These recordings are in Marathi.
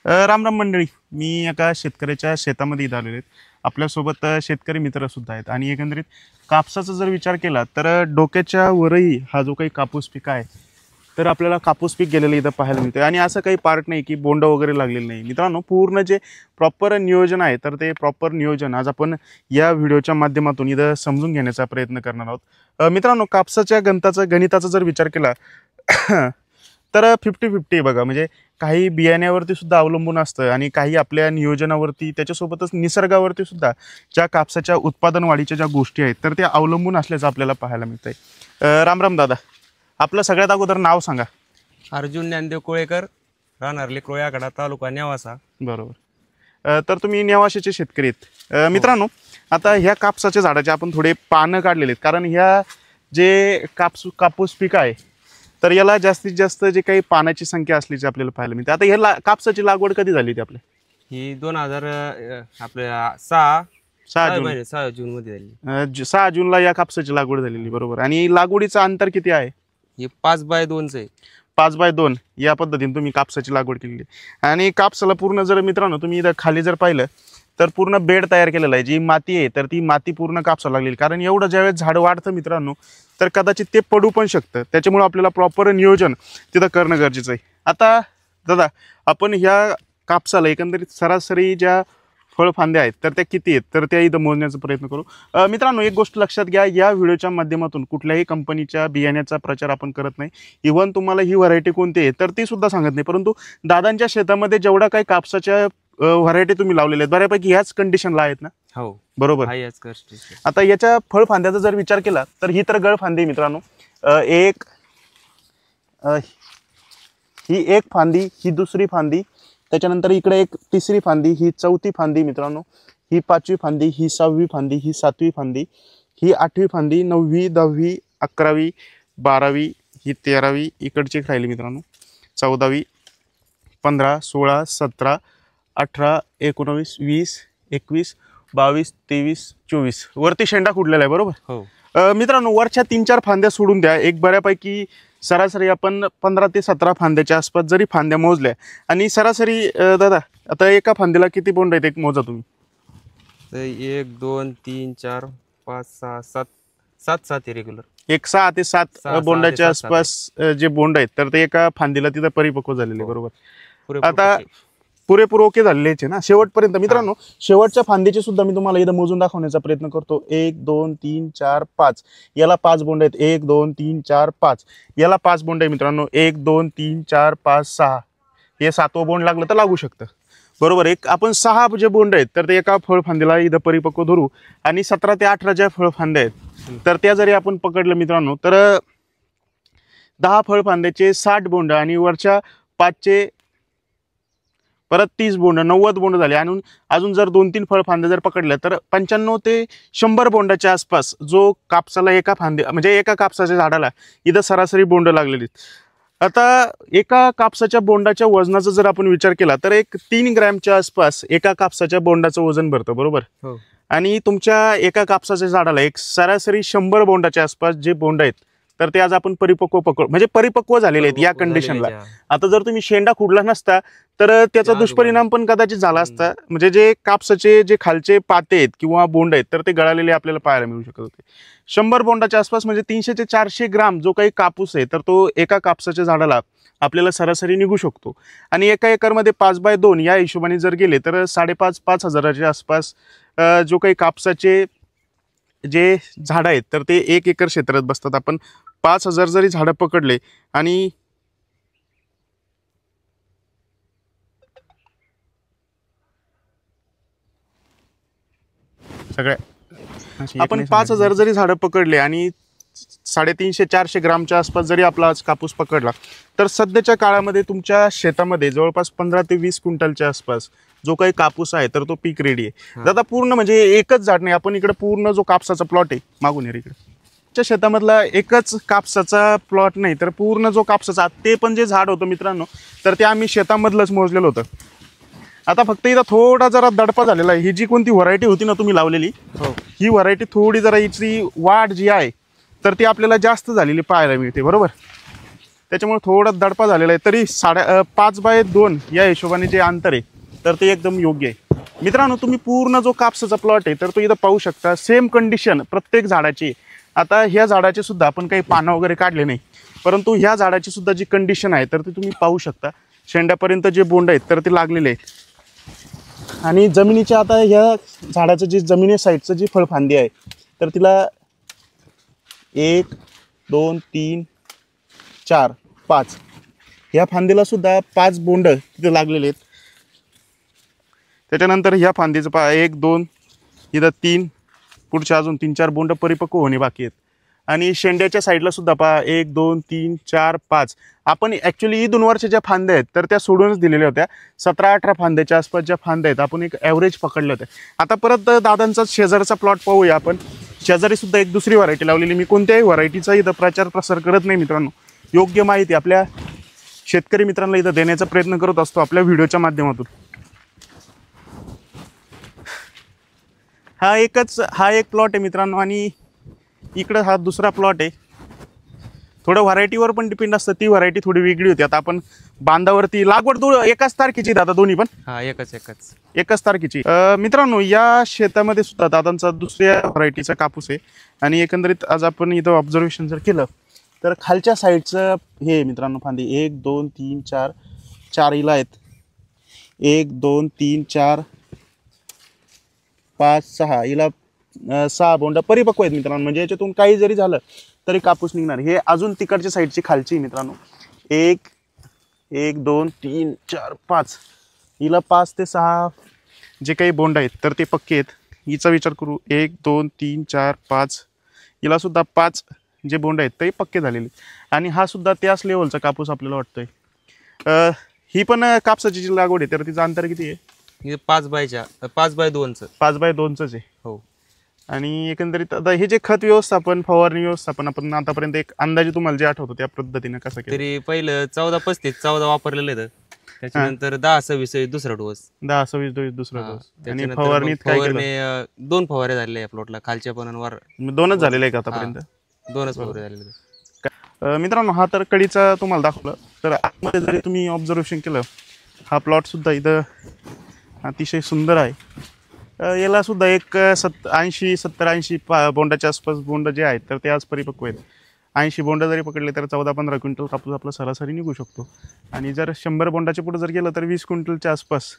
राम राम मंडळी. मी एका शेतकऱ्याच्या शेतामध्ये इथं आलेले आहेत. आपल्यासोबत शेतकरी मित्र सुद्धा आहेत आणि एकंदरीत कापसाचा जर विचार केला तर डोक्याच्या वरही हा जो काही कापूस पीक आहे तर आपल्याला कापूस पीक गेलेलं इथं पाहायला मिळतं. आणि असं काही पार्ट नाही की बोंड वगैरे लागलेलं नाही. मित्रांनो, पूर्ण जे प्रॉपर नियोजन आहे तर ते प्रॉपर नियोजन आज आपण या व्हिडिओच्या माध्यमातून इथं समजून घेण्याचा प्रयत्न करणार आहोत. मित्रांनो, कापसाच्या गणिताचा जर विचार केला तर 50-50 बघा. म्हणजे काही बियाण्यावरती सुद्धा अवलंबून असतं आणि काही आपल्या नियोजनावरती, त्याच्यासोबतच निसर्गावरती सुद्धा ज्या कापसाच्या उत्पादन वाढीच्या ज्या गोष्टी आहेत तर त्या अवलंबून असल्याचं आपल्याला पाहायला मिळतंय. राम राम दादा, आपलं सगळ्यात अगोदर नाव सांगा. अर्जुन ज्ञानदेव कोळेकर, राहणार लेकरोळ याकडा, तालुका नेवासा. बरोबर. तर तुम्ही नेवाशाचे शेतकरी आहेत. मित्रांनो, आता ह्या कापसाच्या झाडाचे आपण थोडे पानं काढलेले आहेत, कारण ह्या जे कापूस पीक आहे तर याला जास्तीत जास्त जे काही पानाची संख्या असल्याची आपल्याला पाहायला मिळते. आता ह्या कापसाची लागवड कधी झाली होती आपल्या? ही 2000 आपल्या 6 जून मध्ये झाली. 6 जूनला या कापसाची लागवड झालेली, बरोबर. आणि लागवडीचं अंतर किती आहे? हे 5x2 आहे. 5x2 या पद्धतीने तुम्ही कापसाची लागवड केलेली. आणि कापसाला पूर्ण जर मित्रांनो तुम्ही इथं खाली जर पाहिलं तर पूर्ण बेड तयार केलेला आहे. जी माती आहे तर ती माती पूर्ण कापसाला लागलेली, कारण एवढं ज्यावेळेस झाड वाढतं मित्रांनो तर कदाचित ते पडू पण शकतं. त्याच्यामुळे आपल्याला प्रॉपर नियोजन तिथं करणं गरजेचं आहे. आता दादा, आपण ह्या कापसाला एकंदरीत सरासरी ज्या फळफांद्या आहेत तर त्या किती आहेत तर त्या इथं मोजण्याचा प्रयत्न करू. मित्रांनो, एक गोष्ट लक्षात घ्या, या व्हिडिओच्या माध्यमातून कुठल्याही कंपनीच्या बियाण्याचा प्रचार आपण करत नाही. इव्हन तुम्हाला ही व्हरायटी कोणती आहे तर ती सुद्धा सांगत नाही. परंतु दादांच्या शेतामध्ये जेवढा काही कापसाच्या व्हरायटी तुम्ही लावलेल्या आहेत बऱ्यापैकी ह्याच कंडिशनला आहेत ना? हो, बरोबर. आता याच्या फळफांद्याचा जर विचार केला तर ही तर गळफांदी मित्रांनो. ही एक फांदी, ही दुसरी फांदी, त्याच्यानंतर इकडे एक तिसरी फांदी, ही चौथी फांदी मित्रांनो, ही 5वी फांदी, ही 6वी फांदी, ही 7वी फांदी, ही 8वी फांदी, 9वी, 10वी, 11वी, 12वी, ही 13वी, इकडची राहिली मित्रांनो 14वी, 15, 16, 17, 18, 19, 20, 21, 22, 23, 24 वरती शेंडा कुठलेला आहे, बरोबर. हो. मित्रांनो, वरच्या 3-4 फांद्या सोडून द्या, एक बऱ्यापैकी सरासरी आपण 15 ते 17 फांद्याच्या आसपास जरी फांद्या मोजल्या आणि सरासरी दादा आता एका फांद्याला किती बोंड आहेत एक मोजा तुम्ही? 1 2 3 4 5 6 7 7 रेग्युलर. एक 6 ते 7 बोंडाच्या आसपास जे बोंड आहेत तर ते एका फांदीला तिथं परिपक्व झालेले, बरोबर. आता पुरेपूर ओके झालेले आहे ना शेवटपर्यंत. मित्रांनो, शेवटच्या फांदीचे सुद्धा मी तुम्हाला इथं मोजून दाखवण्याचा प्रयत्न करतो. 1 2 3 4 5, याला 5 बोंड आहेत. 1 2 3 4 5, याला 5 बोंड आहे मित्रांनो. 1 2 3 4 5 6, हे 7वं बोंड लागलं तर लागू शकतं, बरोबर. एक आपण 6 जे बोंड आहेत तर ते एका फळफांदीला इथं परिपक्व धरू. आणि 17 ते 18 ज्या फळफांद्या आहेत तर त्या जरी आपण पकडलं मित्रांनो तर 10 फळफांद्याचे 60 बोंड आणि वरच्या 5चे परत 30 बोंड, 90 बोंड झाले. आणि अजून जर 2-3 फळफांद्या जर पकडल्या तर 95 ते 100 बोंडाच्या आसपास जो कापसाला एका फांद्या म्हणजे एका कापसाच्या झाडाला इथं सरासरी बोंड लागलेली. आता एका कापसाच्या बोंडाच्या वजनाचा जर आपण विचार केला तर एक 3 ग्रॅमच्या आसपास एका कापसाच्या बोंडाचं वजन भरतं, बरोबर. हो. आणि तुमच्या एका कापसाच्या झाडाला एक सरासरी 100 बोंडाच्या आसपास जे बोंड आहेत तर ते आज आपण परिपक्व झालेले आहेत या कंडिशनला. आता जर तुम्ही शेंडा खुडला नसता तर त्याचा दुष्परिणाम पण कदाचित झाला असता. म्हणजे जे कापसाचे जे खालचे पाते आहेत किंवा बोंड आहेत तर ते गळालेले आपल्याला पाहायला मिळू शकत होते. 100 बोंडाच्या आसपास म्हणजे 300 ते 400 ग्राम जो काही कापूस आहे तर तो एका कापसाच्या झाडाला आपल्याला सरासरी निघू शकतो. आणि एका एकरमध्ये 5x2 या हिशोबाने जर गेले तर 5,500 हजाराच्या आसपास जो काही कापसाचे जे झाडं आहेत तर ते 1 एकर क्षेत्रात बसतात. आपण 5,000 जरी झाडं पकडले आणि आपण 5,000 जरी झाडं पकडले आणि 350-400 ग्रामच्या आसपास जरी आपला आज कापूस पकडला तर सध्याच्या काळामध्ये तुमच्या शेतामध्ये जवळपास 15 ते 20 क्विंटलच्या आसपास जो काही कापूस आहे तर तो पीक रेडी आहे. दादा, पूर्ण म्हणजे एकच झाड नाही, आपण इकडे पूर्ण जो कापसाचा प्लॉट आहे मागून ये इकडे, त्या शेतामधला एकच कापसाचा प्लॉट नाही तर पूर्ण जो कापसाचा ते पण जे झाड होतं मित्रांनो तर ते आम्ही शेतामधलंच मोजलेलं होतं. आता फक्त इथं थोडा जरा दडपा झालेला आहे. ही जी कोणती व्हरायटी होती ना तुम्ही लावलेली, ही व्हरायटी थोडी जरा हिची वाढ जी आहे तर ती आपल्याला जास्त झालेली पाहायला मिळते, बरोबर. त्याच्यामुळे थोडा दडपा झालेला आहे. तरी 5x2 या हिशोबाने जे अंतर आहे तर ते एकदम योग्य आहे. मित्रांनो, तुम्ही पूर्ण जो कापसाचा प्लॉट आहे तर तो इथं पाहू शकता. सेम कंडिशन प्रत्येक झाडाची. आता ह्या झाडाचे सुद्धा आपण काही पानं वगैरे काढले नाही, परंतु ह्या झाडाची सुद्धा जी कंडिशन आहे तर ती तुम्ही पाहू शकता. शेंड्यापर्यंत जे बोंड आहेत तर ते लागलेले आहेत. आणि जमिनीच्या आता ह्या झाडाचं जे जमिनी साईडचं जी फळफांदी आहे तर तिला 1 2 3 4 5 ह्या फांदीला सुद्धा 5 बोंड तिथे लागलेले आहेत. त्याच्यानंतर ह्या फांदीचं 1 2 इथं 3, पुढच्या अजून 3-4 बोंड परिपक्व होणे बाकी आहेत. आणि शेंड्याच्या साईडला सुद्धा 1 2 3 4 5 आपण ॲक्च्युली 2 वर्षाच्या ज्या फांद्या आहेत तर त्या सोडूनच दिलेल्या होत्या. 17-18 फांद्याच्या आसपास ज्या फांद्या आहेत आपण एक ॲव्हरेज पकडले होते. आता परत दादांचा शेजारचा प्लॉट पाहूया आपण. शेजारी सुद्धा एक दुसरी व्हरायटी लावलेली. मी कोणत्याही व्हरायटीचा इथं प्रचार प्रसार करत नाही मित्रांनो. योग्य माहिती आपल्या शेतकरी मित्रांना इथं देण्याचा प्रयत्न करत असतो आपल्या व्हिडिओच्या माध्यमातून. हा एक प्लॉट आहे मित्रांनो. आणि इकडं हा दुसरा प्लॉट आहे. थोडं व्हरायटीवर पण डिपेंड असतं. ती व्हरायटी थोडी वेगळी होती. आता आपण बांधावरती लागवड एकाच तारखेची दादा दोन्ही पण एकाच तारखेची. मित्रांनो, या शेतामध्ये सुद्धा दादांचा दुसऱ्या व्हरायटीचा कापूस आहे. आणि एकंदरीत आज आपण इथं ऑब्झर्वेशन जर केलं तर खालच्या साईडचं हे मित्रांनो फांदी 1 2 3 4 4 हिला आहेत. 1 2 3 4 5 6 हिला 6 बोंड परिपक्व आहेत मित्रांनो. म्हणजे याच्यातून काही जरी झालं तरी कापूस निघणार. हे अजून तिकडच्या साईडची खालची मित्रांनो. 1 2 3 4 5 हिला 5 ते 6 जे काही बोंड आहेत तर ते पक्के आहेत. हिचा विचार करू 1 2 3 4 5 हिला सुद्धा 5 जे बोंड आहेत ते पक्के झालेले. आणि हा सुद्धा त्याच लेवलचा कापूस आपल्याला वाटतोय. ही पण कापसाची जी लागवड आहे तर तिचं अंतर किती आहे? 5x2चं 5x2च आहे. हो. आणि एकंदरीत आता हे जे खत व्यवस्थापन फवारणी व्यवस्थापन आपण आतापर्यंत एक अंदाजे तुम्हाला जे आठवतो त्या पद्धतीने कसं केलं? तरी पहिलं 14-35-14 वापरलेलं आहे. त्याच्यानंतर 10-26 दुसरा डोस. 10-26 डोस दुसरा डोस. आणि फवारणीत काय केलं? 2 फवारे झाले या प्लॉटला. खालच्या पण वर 2च झालेले आहे का आतापर्यंत? 2च फवारे झालेले. मित्रांनो, हा तर कळीचा तुम्हाला दाखवलं. तर आतमध्ये जरी तुम्ही ऑब्झर्वेशन केलं हा प्लॉट सुद्धा इथं अतिशय सुंदर आहे. याला सुद्धा एक 70-80 बोंडाच्या आसपास बोंड जे आहेत तर ते आज परिपक्व आहेत. 80 बोंड जरी पकडले तर 14-15 क्विंटल कापूस आपला सरासरी निघू शकतो. आणि जर 100 बोंडाच्या पुढे जर गेलं तर 20 क्विंटलच्या आसपास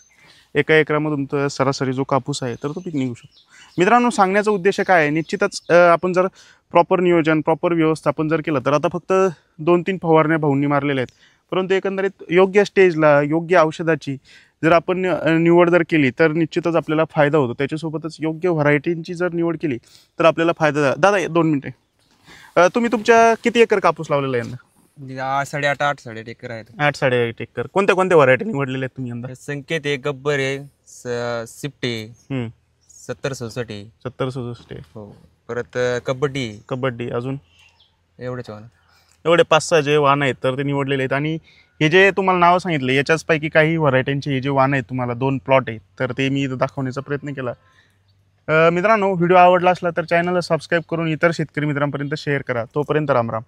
एका एकरामधून सरासरी जो कापूस आहे तर तो पीक निघू शकतो. मित्रांनो, सांगण्याचा उद्देश काय आहे? निश्चितच आपण जर प्रॉपर नियोजन प्रॉपर व्यवस्थापन जर केलं तर आता फक्त 2-3 फवारण्या भाऊंनी मारलेल्या आहेत, परंतु एकंदरीत योग्य स्टेजला योग्य औषधाची जर आपण निवड जर केली तर निश्चितच आपल्याला फायदा होतो. त्याच्यासोबतच योग्य व्हरायटींची जर निवड केली तर आपल्याला फायदा झाला. दादा 2 मिनिटे, तुम्ही तुमच्या किती एकर कापूस लावलेला आहे यंदा? 8.5 एकर आहे. 8-8.5 एकर. कोणत्या व्हरायटी निवडलेल्या आहेत तुम्ही यंदा? संकेत आहे, गब्बर आहे, सिफ्टे, 70-67 आहे. 70-67 आहे. हो. परत कबड्डी अजून एवढे 5-6 जे वाहन आहेत तर ते निवडलेले आहेत. आणि हे जे तुम्हाला नावं सांगितले याच्याचपैकी काही व्हरायटींचे हे जे वाहन आहेत तुम्हाला 2 प्लॉट आहेत तर ते मी इथं दाखवण्याचा प्रयत्न केला. मित्रांनो, व्हिडिओ आवडला असला तर चॅनलला सबस्क्राईब करून इतर शेतकरी मित्रांपर्यंत शेअर करा. तोपर्यंत राम राम.